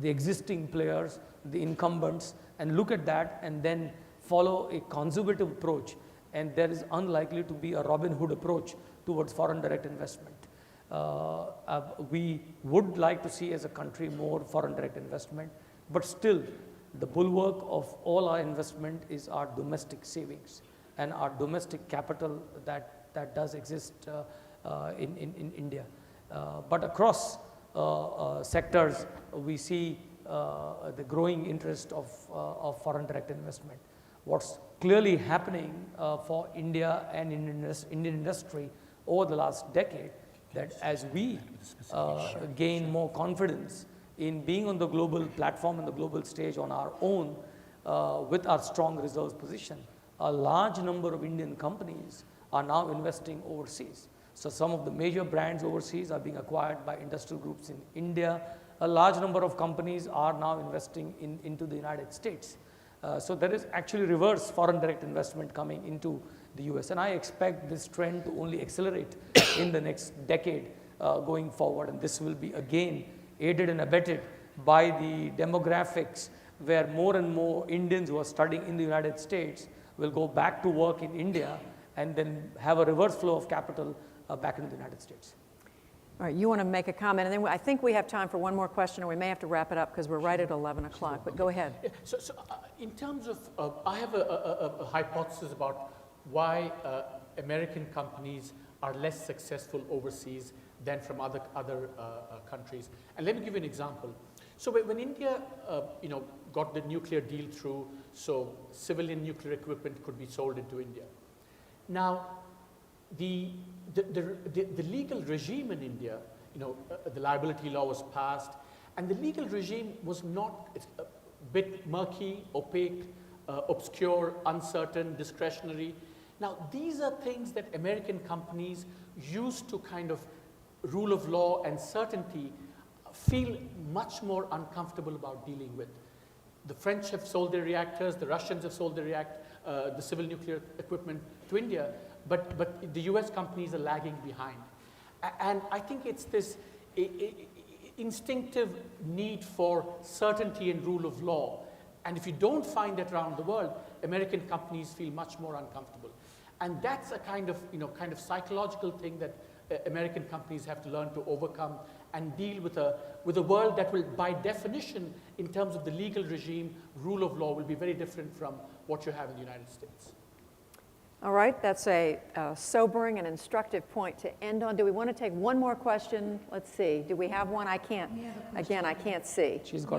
the existing players, the incumbents, and look at that and then follow a conservative approach. And there is unlikely to be a Robin Hood approach towards foreign direct investment. We would like to see as a country more foreign direct investment, but still the bulwark of all our investment is our domestic savings and our domestic capital that does exist in India. But across sectors, we see the growing interest of foreign direct investment. What's clearly happening for India and Indian industry over the last decade, that as we gain more confidence in being on the global platform and the global stage on our own with our strong reserves position, a large number of Indian companies are now investing overseas. So some of the major brands overseas are being acquired by industrial groups in India. A large number of companies are now investing into the United States. So there is actually reverse foreign direct investment coming into the US, and I expect this trend to only accelerate in the next decade going forward, and this will be again aided and abetted by the demographics, where more and more Indians who are studying in the United States will go back to work in India and then have a reverse flow of capital back into the United States. All right, you want to make a comment, and then I think we have time for one more question, or we may have to wrap it up because we're right at 11 o'clock, but go ahead. Yeah, so in terms of, I have a hypothesis about why American companies are less successful overseas than from other countries. And let me give you an example. So when India got the nuclear deal through, so civilian nuclear equipment could be sold into India. Now, the legal regime in India, the liability law was passed, and the legal regime was not a bit murky, opaque, obscure, uncertain, discretionary. Now, these are things that American companies used to kind of rule of law and certainty feel much more uncomfortable about dealing with. The French have sold their reactors, the Russians have sold the civil nuclear equipment to India, but the US companies are lagging behind. And I think it's this instinctive need for certainty and rule of law. And if you don't find that around the world, American companies feel much more uncomfortable. And that's a kind of psychological thing that American companies have to learn to overcome and deal with a world that will, by definition, in terms of the legal regime, rule of law, will be very different from what you have in the United States. All right, that's a sobering and instructive point to end on. Do we want to take one more question? Let's see. Do we have one? I can't. Again, I can't see. She's got